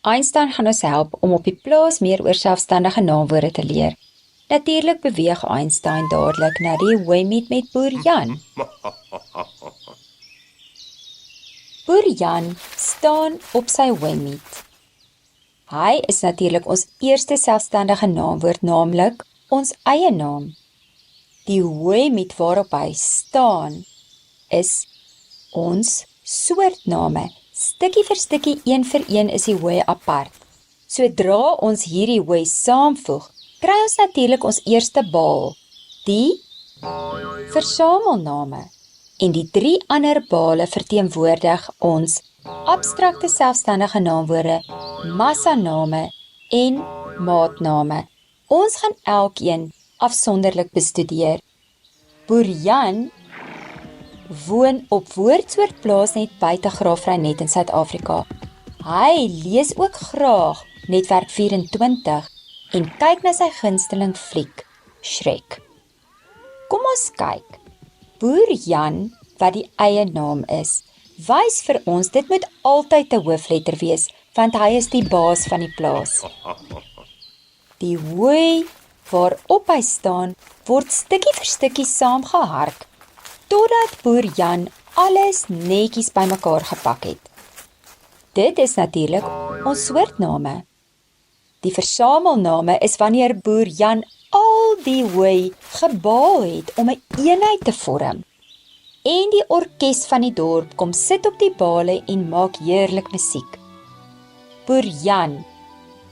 Einstein gaan ons help om op die plaas meer oor selfstandige naamwoorde te leer. Natuurlik beweeg Einstein dadelik na die hoëmiet met Boer Jan. Boer Jan staan op sy hoëmiet. Hy is natuurlik ons eerste selfstandige naamwoord, naamlik ons eie naam. Die hoëmiet waarop hy staan is ons soortname. Stukkie vir stukkie, een vir een is die hoë apart. Sodra ons hierdie hoë saamvoeg, kry ons natuurlik ons eerste baal, die versamelname. En die 3 ander bale verteenwoordig ons abstrakte selfstandige naamwoorde, massaname en maatname. Ons gaan elkeen afsonderlik bestudeer. Boer Jan woon op Woordsoort plaas net buite Graafrenet in Suid-Afrika. Hy lees ook graag Netwerk 24 en kyk na sy gunsteling fliek, Shrek. Kom ons kyk. Boer Jan, wat die eie naam is, wys vir ons dit moet altyd 'n hoofletter wees, want hy is die baas van die plaas. Die hooi waarop hy staan, word stukkie vir stukkie saamgehark, totdat Boer Jan alles netjies bymekaar gepak het. Dit is natuurlik ons soortname. Die versamelname is wanneer Boer Jan al die hooi gebaal het om 'n eenheid te vorm. En die orkes van die dorp kom sit op die bale en maak heerlik musiek. Boer Jan,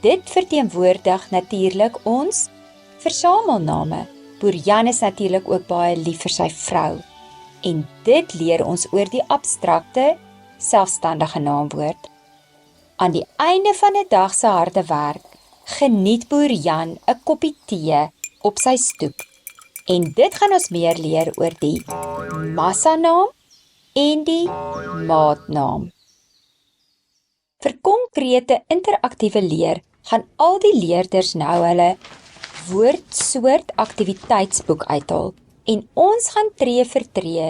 dit verteenwoordig natuurlik ons versamelname. Boer Jan is natuurlik ook baie lief vir sy vrou. En dit leer ons oor die abstrakte, selfstandige naamwoord. Aan die einde van 'n dag se harde werk, geniet Boer Jan 'n koppie tee op sy stoep. En dit gaan ons meer leer oor die massanaam en die maatnaam. Vir konkrete interaktiewe leer gaan al die leerders nou hulle woordsoort aktiwiteitsboek uithaal en ons gaan tree vir tree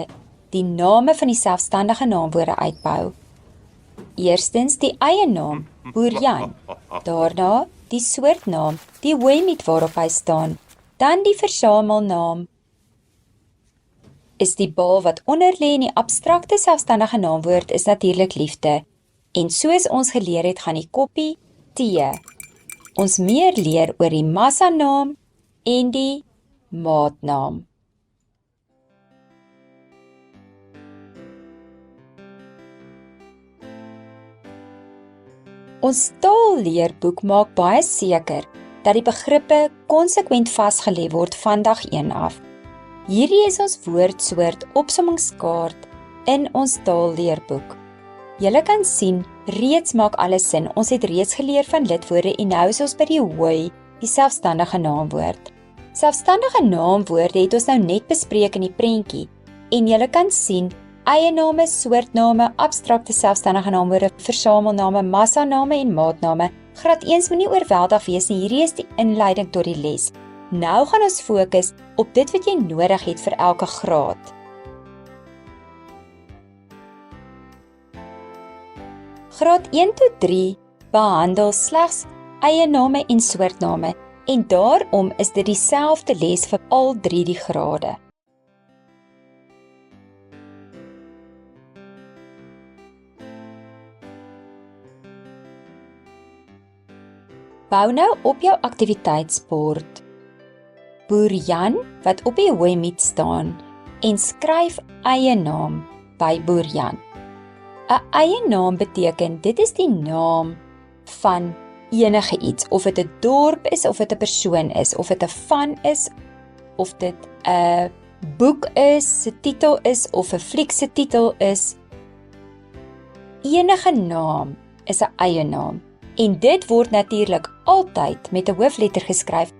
die name van die selfstandige naamwoorde uitbou. Eerstens die eie naam, Boer Jan, daarna die soortnaam, die hoëmiet waarop hy staan, dan die versamelnaam is die baal wat onder lê en die abstrakte selfstandige naamwoord is natuurlik liefde. En soos ons geleer het, gaan die koppie tee ons meer leer oor die massanaam en die maatnaam. Ons taalleerboek maak baie seker dat die begrippe konsekwent vasgelê word van dag 1 af. Hierdie is ons woordsoort opsommingskaart in ons taalleerboek. Julle kan sien, reeds maak alles sin. Ons het reeds geleer van lidwoorde en nou is ons by die hooi, die selfstandige naamwoord. Selfstandige naamwoorde het ons nou net bespreek in die prentjie en julle kan sien, eiename, soortname, abstrakte selfstandige naamwoorde, versamelname, massaname en maatname. Graad 1 moenie oorweldig wees nie, hierdie is die inleiding tot die les. Nou gaan ons fokus op dit wat jy nodig het vir elke graad. Graad 1 tot 3 behandel slegs eiename en soortname en daarom is dit dieselfde les vir al 3 die grade. Bou nou op jou aktiwiteitsbord Boer Jan wat op die hoëmiet staan en skryf eie naam by Boer Jan. 'n Eie naam beteken dit is die naam van enige iets, of dit 'n dorp is, of dit 'n persoon is, of dit 'n van is, of dit 'n boek is, se titel is, of 'n fliek se titel is. Enige naam is 'n eie naam. En dit word natuurlik altyd met 'n hoofletter geskryf,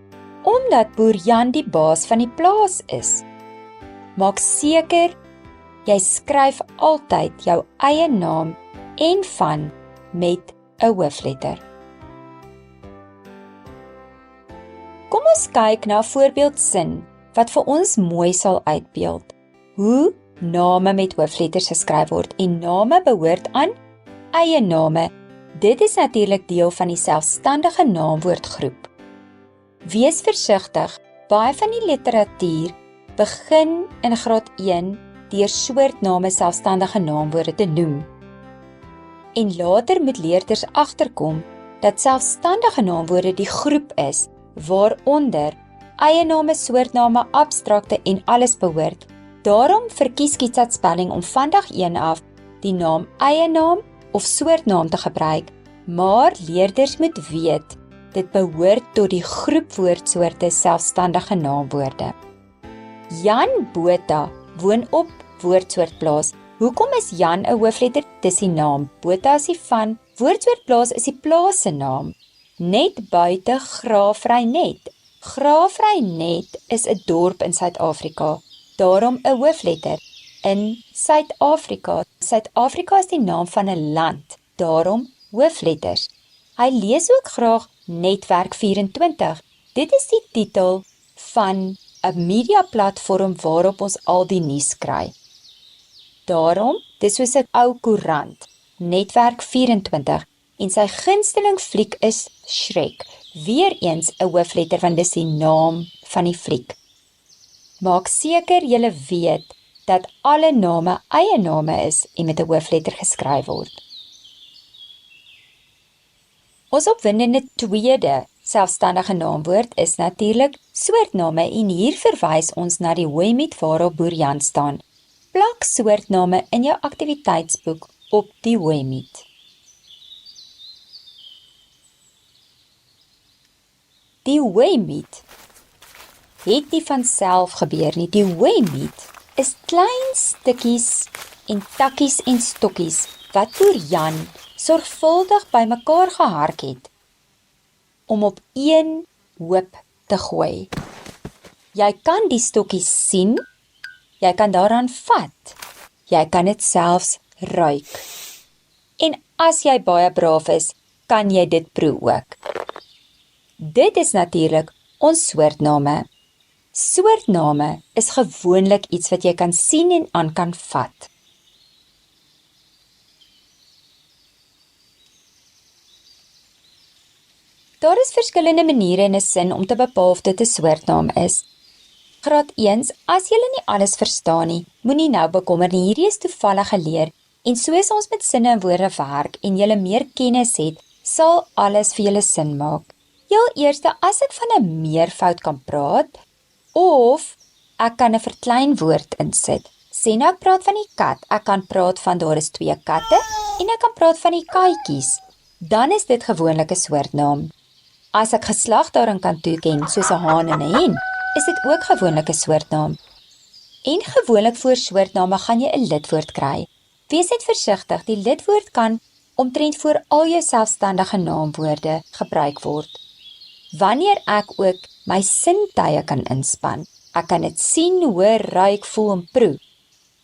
omdat Boer Jan die baas van die plaas is. Maak seker, jy skryf altyd jou eie naam en van met 'n hoofletter. Kom ons kyk na 'n voorbeeldsin wat vir ons mooi sal uitbeeld hoe name met hoofletters geskryf word en name behoort aan eie name Dit is natuurlik deel van die selfstandige naamwoordgroep. Wees versigtig, baie van die literatuur begin in graad 1 deur soortname selfstandige naamwoorde te noem. En later moet leerders agterkom dat selfstandige naamwoorde die groep is, waaronder eiename, soortname, abstrakte en alles behoort. Daarom verkies Kitsat Spelling om van dag 1 af die naam eienaam of soortnaam te gebruik, maar leerders moet weet, dit behoort tot die groep woordsoorte selfstandige naamwoorde. Jan Botha woon op woordsoortplaas. Hoekom is Jan 'n hoofletter? Dis die naam. Botha is die van. Woordsoortplaas is die plaas se naam. Net buite Graafrenet. Graafrenet is 'n dorp in Suid-Afrika. Daarom 'n hoofletter. In Suid-Afrika. Suid-Afrika is die naam van 'n land. Daarom hoofletters. Hy lees ook graag Netwerk 24. Dit is die titel van 'n mediaplatform waarop ons al die nuus kry. Daarom, dis soos 'n ou koerant, Netwerk 24, en sy gunsteling fliek is Shrek, weereens 'n hoofletter want dis die naam van die fliek. Maak seker julle weet dat alle name eie name is en met 'n hoofletter geskryf word. Ons opwindende tweede selfstandige naamwoord is natuurlik soortname en hier verwys ons na die Hoëmiet waarop Boer Jan staan. Plak soortname in jou aktiwiteitsboek op die Hoëmiet. Die Hoëmiet het nie van self gebeur nie. Die Hoëmiet is klein stukkies en takkies en stokkies wat Boer Jan sorgvuldig bymekaar gehark het om op een hoop te gooi. Jy kan die stokkies sien, jy kan daaraan vat, jy kan dit selfs ruik. En as jy baie braaf is, kan jy dit proe ook. Dit is natuurlik ons soortname. Soortname is gewoonlik iets wat jy kan sien en aan kan vat. Daar is verskillende maniere in 'n sin om te bepaal of dit 'n soortnaam is. Graad 1, as jy nie alles verstaan nie, moenie nou bekommer nie, hierdie is toevallig geleer, en soos ons met sinne en woorde werk, en jy meer kennis het, sal alles vir julle sin maak. Heel eerste, as ek van 'n meervoud kan praat, of ek kan 'n verkleinwoord insit. Sê nou ek praat van die kat, ek kan praat van daar is 2 katte, en ek kan praat van die katjies. Dan is dit gewoonlik 'n soortnaam. As ek geslag daarin kan toeken, soos 'n haan en 'n hen, is dit ook gewoonlik 'n soortnaam. En gewoonlik voor soortname gaan jy 'n lidwoord kry. Wees net versigtig, die lidwoord kan omtrent voor al jou selfstandige naamwoorde gebruik word. Wanneer ek ook my sintuie kan inspann, ek kan dit sien, hoor, ruik, voel en proe,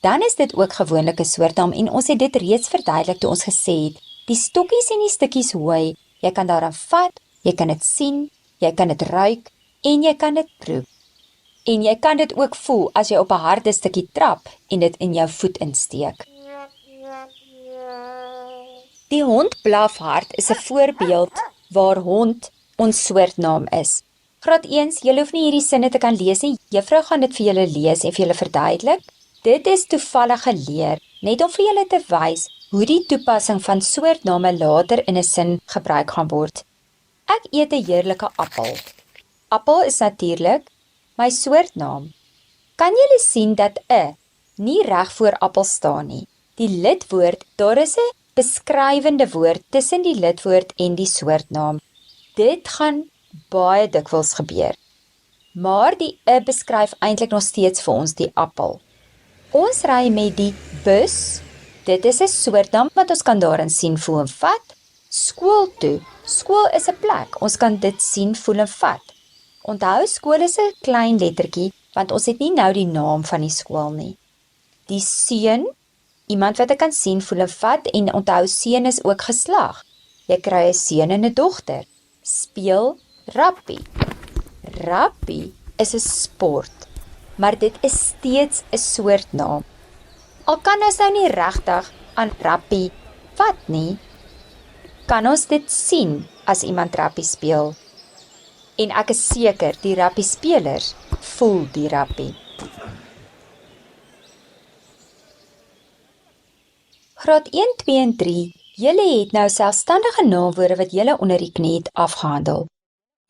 dan is dit ook gewoonlik 'n soortnaam en ons het dit reeds verduidelik toe ons gesê het, die stokkies en die stukkies hooi, jy kan daaraan vat, jy kan dit sien, jy kan dit ruik en jy kan dit proe. En jy kan dit ook voel as jy op 'n harde stukkie trap en dit in jou voet insteek. Die hond blaf hard is 'n voorbeeld waar hond ons soortnaam is. Graad 1, julle hoef nie hierdie sinne te kan lees nie. Juffrou gaan dit vir julle lees en vir julle verduidelik. Dit is toevallig geleer, net om vir julle te wys hoe die toepassing van soortname later in 'n sin gebruik gaan word. Ek eet 'n heerlike appel. Appel is natuurlik my soortnaam. Kan julle sien dat 'n nie reg voor appel staan nie? Die lidwoord, daar is 'n beskrywende woord tussen die lidwoord en die soortnaam. Dit gaan baie dikwels gebeur. Maar die 'n beskryf eintlik nog steeds vir ons die appel. Ons ry met die bus. Dit is 'n soortnaam wat ons kan daarin sien, voel en vat. Skool toe. Skool is 'n plek. Ons kan dit sien, voel en vat. Onthou, skool is 'n klein lettertjie, want ons het nie nou die naam van die skool nie. Die seun, iemand wat ek kan sien, voel en vat, en onthou, seun is ook geslag. Jy kry 'n seun en 'n dogter. Speel rappie. Rappie is 'n sport, maar dit is steeds 'n soortnaam. Al kan ons nou nie regtig aan rappie vat nie, kan ons dit sien as iemand rappie speel. En ek is seker die rappiespelers voel die rappie. Graad 1, 2 en 3, julle het nou selfstandige naamwoorde wat julle onder die knie het afgehandel.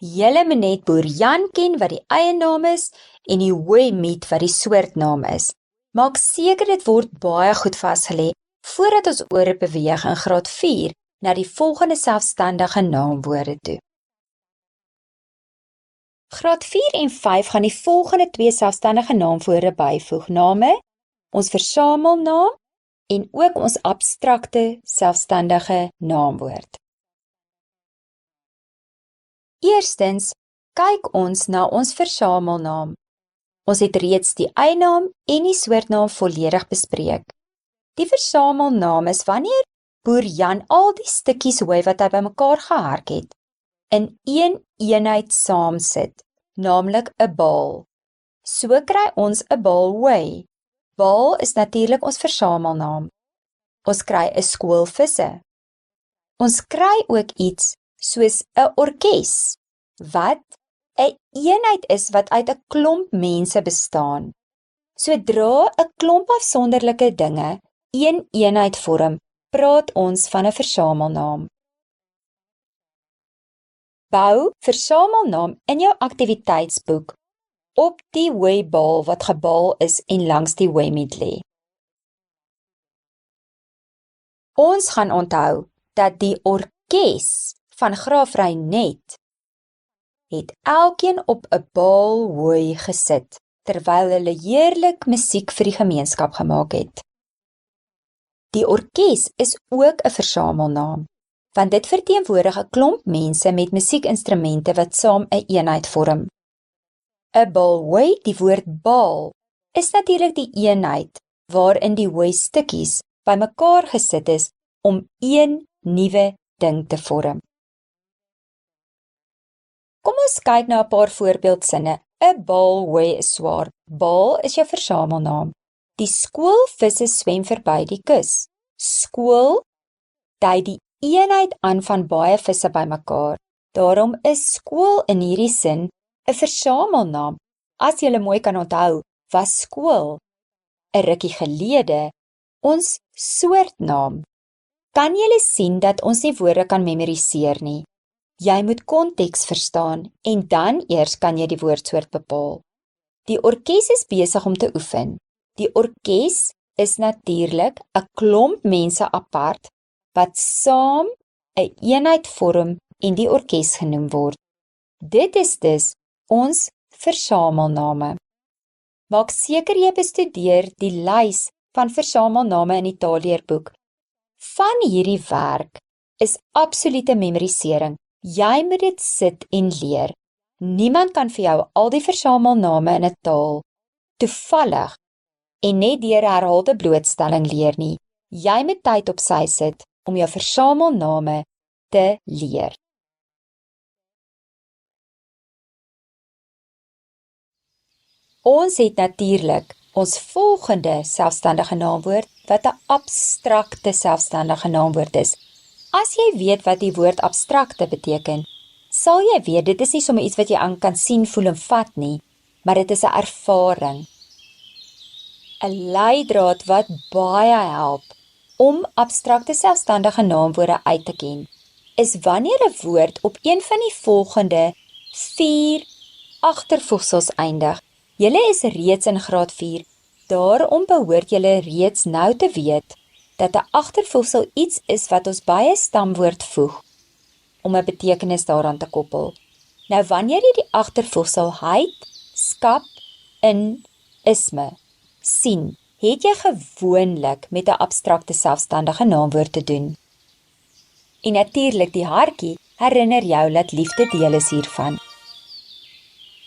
Julle moet net Boer Jan ken wat die eienaam is en die Hooi-Miet wat die soortnaam is. Maak seker dit word baie goed vasgelê voordat ons oor beweeg in graad 4 na die volgende selfstandige naamwoorde toe. Graad 4 en 5 gaan die volgende 2 selfstandige naamwoorde byvoeg, name, ons versamelnaam en ook ons abstrakte selfstandige naamwoord. Eerstens, kyk ons na ons versamelnaam. Ons het reeds die eienaam en die soortnaam volledig bespreek. Die versamelnaam is wanneer Boer Jan al die stukkies hooi wat hy bymekaar gehark het, in een eenheid saamsit, naamlik 'n bal. So kry ons 'n bal hooi. Bal is natuurlik ons versamelnaam. Ons kry 'n skool visse. Ons kry ook iets soos 'n orkes, wat 'n eenheid is wat uit 'n klomp mense bestaan. Sodra 'n klomp afsonderlike dinge een eenheid vorm, praat ons van 'n versamelnaam. Bou versamelnaam in jou aktiwiteitsboek op die hooibal wat gebal is en langs die hooimiet lê. Ons gaan onthou dat die orkes van Graaf Reinet het elkeen op 'n bal hooi gesit, terwyl hulle heerlik musiek vir die gemeenskap gemaak het. Die orkes is ook 'n versamelnaam, want dit verteenwoordig 'n klomp mense met musiekinstrumente wat saam 'n eenheid vorm. 'n Bal hooi, die woord bal, is natuurlik die eenheid waarin die hooi stukkies bymekaar gesit is om een nuwe ding te vorm. Kom ons kyk na 'n paar voorbeeldsinne. 'n Bal hooi is swaar. Bal is jou versamelnaam. Die skoolvisse swem verby die kus. Skool dui die eenheid aan van baie visse bymekaar. Daarom is skool in hierdie sin 'n versamelnaam. As jy mooi kan onthou, was skool 'n rukkie gelede ons soortnaam. Kan jy sien dat ons nie woorde kan memoriseer nie? Jy moet konteks verstaan en dan eers kan jy die woordsoort bepaal. Die orkes is besig om te oefen. Die orkes is natuurlik 'n klomp mense apart wat saam 'n eenheid vorm en die orkes genoem word. Dit is dus ons versamelname. Maak seker jy bestudeer die lys van versamelname in die taalleerboek. Van hierdie werk is absolute memorisering. Jy moet dit sit en leer. Niemand kan vir jou al die versamelname in 'n taal toevallig en net deur herhaalde blootstelling leer nie. Jy moet tyd op sy sit om jou versamelname te leer. Ons het natuurlik ons volgende selfstandige naamwoord wat 'n abstrakte selfstandige naamwoord is. As jy weet wat die woord abstrakte beteken, sal jy weet dit is nie sommer iets wat jy aan kan sien, voel en vat nie, maar dit is 'n ervaring. 'n Leidraad wat baie help om abstrakte selfstandige naamwoorde uit te ken, is wanneer 'n woord op een van die volgende 4 agtervoegsels eindig. Julle is reeds in graad 4, daarom behoort julle reeds nou te weet dat 'n agtervoegsel iets is wat ons by 'n stamwoord voeg om 'n betekenis daaraan te koppel. Nou wanneer jy die agtervoegsel heid, skap, in, isme sien, het jy gewoonlik met 'n abstrakte selfstandige naamwoord te doen. En natuurlik die hartjie herinner jou dat liefde deel is hiervan.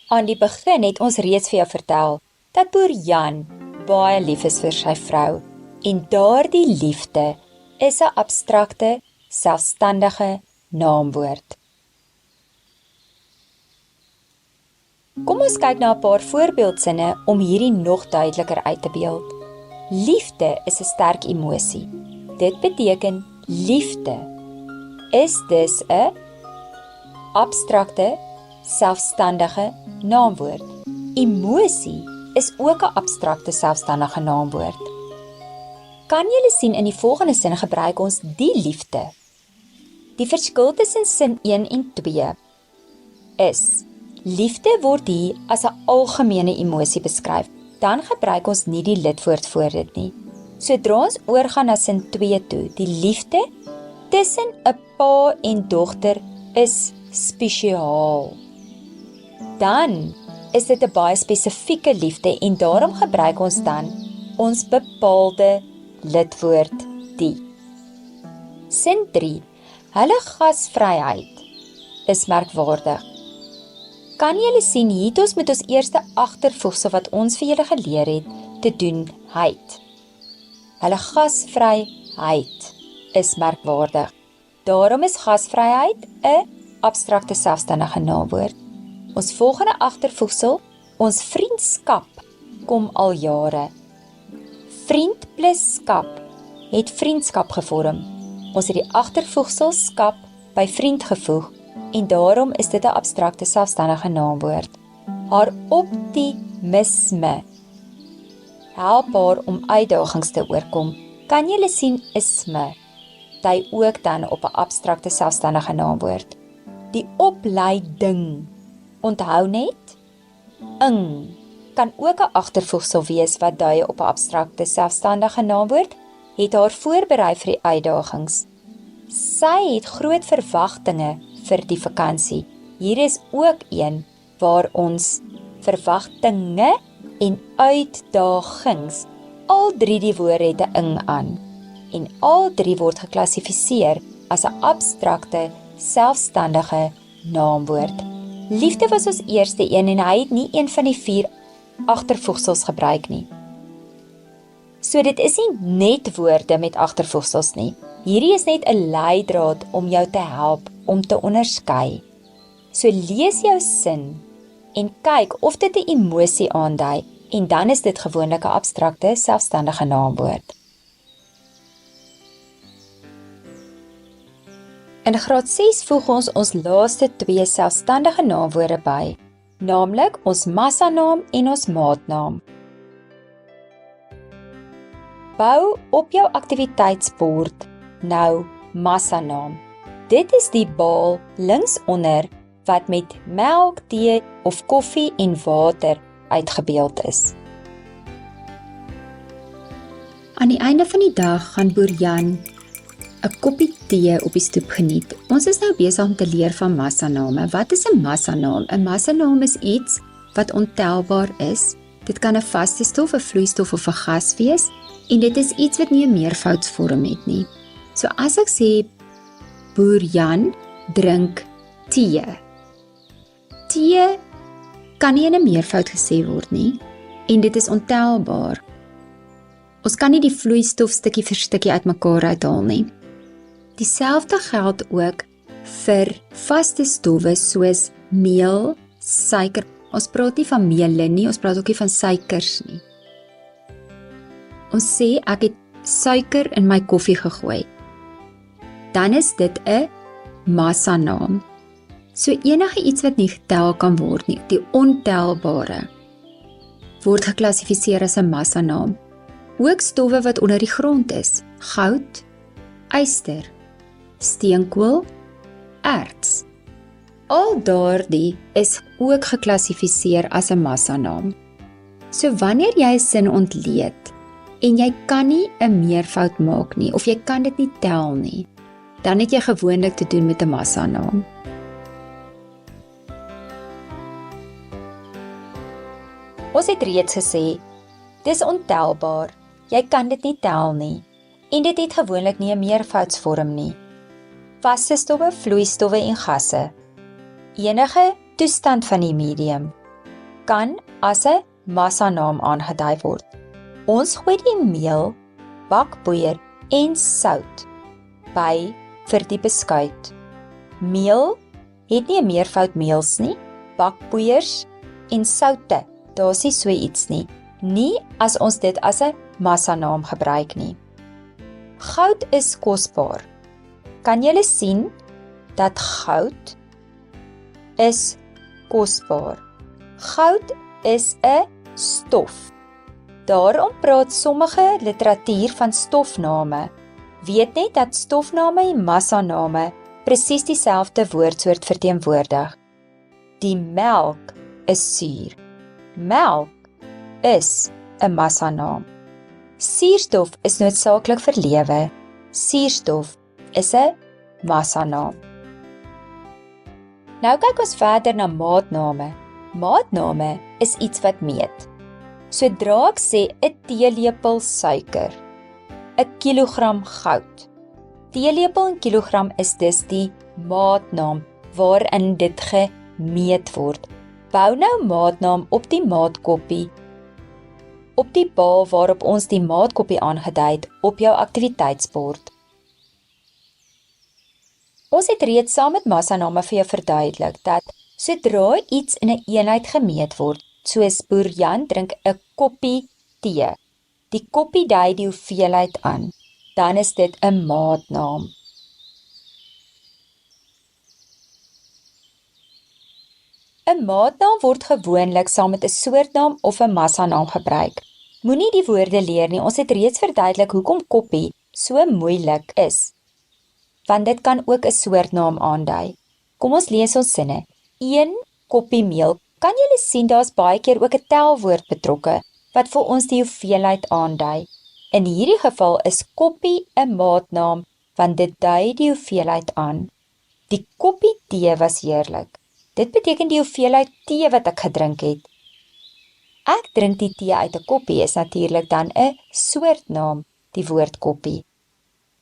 Aan die begin het ons reeds vir jou vertel dat Boer Jan baie lief is vir sy vrou en daardie liefde is 'n abstrakte selfstandige naamwoord. Kom ons kyk na 'n paar voorbeeldsinne om hierdie nog duideliker uit te beeld. Liefde is 'n sterk emosie. Dit beteken liefde is dus 'n abstrakte, selfstandige naamwoord. Emosie is ook 'n abstrakte, selfstandige naamwoord. Kan julle sien in die volgende sin gebruik ons die liefde? Die verskil tussen sin 1 en 2 is, liefde word hier as 'n algemene emosie beskryf, dan gebruik ons nie die lidwoord voor dit nie. Sodra ons oorgaan na sin 2 toe, die liefde tussen 'n pa en dogter is spesiaal. Dan is dit 'n baie spesifieke liefde en daarom gebruik ons dan ons bepaalde lidwoord die. Sin 3. Hulle gasvryheid is merkwaardig. Kan julle sien, hier het ons met ons eerste agtervoegsel wat ons vir julle geleer het, te doen heid. Hulle gasvryheid is merkwaardig. Daarom is gasvryheid 'n abstrakte, selfstandige naamwoord. Ons volgende agtervoegsel, ons vriendskap, kom al jare. Vriend plus skap het vriendskap gevorm. Ons het die agtervoegsel skap by vriend gevoeg en daarom is dit 'n abstrakte, selfstandige naamwoord. Haar optimisme help haar om uitdagings te oorkom. Kan julle sien isme dui ook dan op 'n abstrakte, selfstandige naamwoord. Die opleiding, onthou net, ing kan ook 'n agtervoegsel wees wat dui op 'n abstrakte, selfstandige naamwoord, het haar voorberei vir die uitdagings. Sy het groot verwagtinge vir die vakansie. Hier is ook een waar ons verwagtinge en uitdagings, al drie die woorde het 'n ing aan. En al drie word geklassifiseer as 'n abstrakte, selfstandige naamwoord. Liefde was ons eerste een en hy het nie een van die 4 agtervoegsels gebruik nie. So dit is nie net woorde met agtervoegsels nie. Hierdie is net 'n leidraad om jou te help om te onderskei. So lees jou sin en kyk of dit 'n emosie aandui en dan is dit gewoonlik 'n abstrakte, selfstandige naamwoord. In graad 6 voeg ons laaste 2 selfstandige naamwoorde by, naamlik ons massanaam en ons maatnaam. Bou op jou aktiwiteitsbord nou massanaam. Dit is die baal linksonder wat met melk, tee of koffie en water uitgebeeld is. Aan die einde van die dag gaan boer Jan 'n koppie tee op die stoep geniet. Ons is nou besig om te leer van massaname. Wat is 'n massanaam? 'n Massanaam is iets wat ontelbaar is. Dit kan 'n vaste stof, 'n vloeistof of 'n gas wees en dit is iets wat nie 'n meervoudsvorm het nie. So as ek sê boer Jan drink tee. Tee kan nie in 'n meervoud gesê word nie en dit is ontelbaar. Ons kan nie die vloeistof stukkie vir stukkie uitmekaar uithaal nie. Dieselfde geld ook vir vaste stowwe soos meel, suiker. Ons praat nie van meele nie, ons praat ook nie van suikers nie. Ons sê ek het suiker in my koffie gegooi. Dan is dit 'n massanaam. So enige iets wat nie getel kan word nie, die ontelbare, word geklassifiseer as 'n massanaam. Ook stowwe wat onder die grond is, goud, yster, steenkool, erts. Al daardie is ook geklassifiseer as 'n massanaam. So wanneer jy 'n sin ontleed en jy kan nie 'n meervoud maak nie of jy kan dit nie tel nie, dan het jy gewoonlik te doen met 'n massanaam. Ons het reeds gesê, dis ontelbaar. Jy kan dit nie tel nie en dit het gewoonlik nie 'n meervoudsvorm nie. Vaste stowwe, vloeistowwe en gasse. Enige toestand van die medium kan as 'n massanaam aangedui word. Ons gooi die meel, bakpoeier en sout by vir die beskuit. Meel het nie 'n meervoud meels nie, bakpoeiers en soutte, daar's nie so iets nie. Nie as ons dit as 'n massanaam gebruik nie. Goud is kosbaar. Kan julle sien dat goud is kosbaar. Goud is 'n stof. Daarom praat sommige literatuur van stofname. Weet net dat stofname en massaname presies dieselfde woordsoort verteenwoordig. Die melk is suur. Melk is 'n massanaam. Suurstof is noodsaaklik vir lewe. Suurstof is 'n massanaam. Nou kyk ons verder na maatname. Maatname is iets wat meet. Sodra ek sê 'n teelepel suiker, 'n kilogram goud. Teelepel en kilogram is dus die maatnaam waarin dit gemeet word. Bou nou maatnaam op die maatkoppie, op die baal waarop ons die maatkoppie aangedui het op jou aktiwiteitsbord. Ons het reeds saam met massaname vir jou verduidelik dat sodra iets in 'n eenheid gemeet word, soos Boer Jan drink 'n koppie tee, die koppie dui die hoeveelheid aan, dan is dit 'n maatnaam. Een maatnaam word gewoonlik saam met 'n soortnaam of 'n massanaam gebruik. Moenie die woorde leer nie, ons het reeds verduidelik hoekom koppie so moeilik is, want dit kan ook 'n soortnaam aandui. Kom ons lees ons sinne. 1 koppie meel. Kan julle sien daar's baie keer ook 'n telwoord betrokke wat vir ons die hoeveelheid aandui. In hierdie geval is koppie 'n maatnaam want dit dui die hoeveelheid aan. Die koppie tee was heerlik. Dit beteken die hoeveelheid tee wat ek gedrink het. Ek drink die tee uit 'n koppie is natuurlik dan 'n soortnaam, die woord koppie.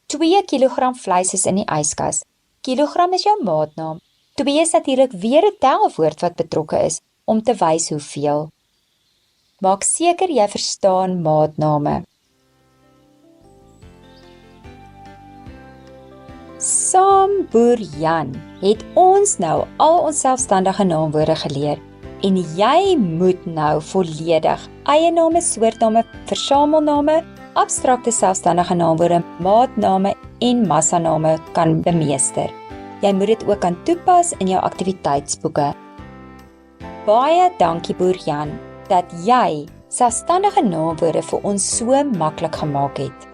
2 kilogram vleis is in die yskas. Kilogram is jou maatnaam. 2 is natuurlik weer 'n telwoord wat betrokke is om te wys hoeveel. Maak seker jy verstaan maatname. Saam Boer Jan het ons nou al ons selfstandige naamwoorde geleer en jy moet nou volledig eiename, soortname, versamelname, abstrakte selfstandige naamwoorde, maatname en massaname kan bemeester. Jy moet dit ook kan toepas in jou aktiwiteitsboeke. Baie dankie Boer Jan dat jy selfstandige naamwoorde vir ons so maklik gemaak het.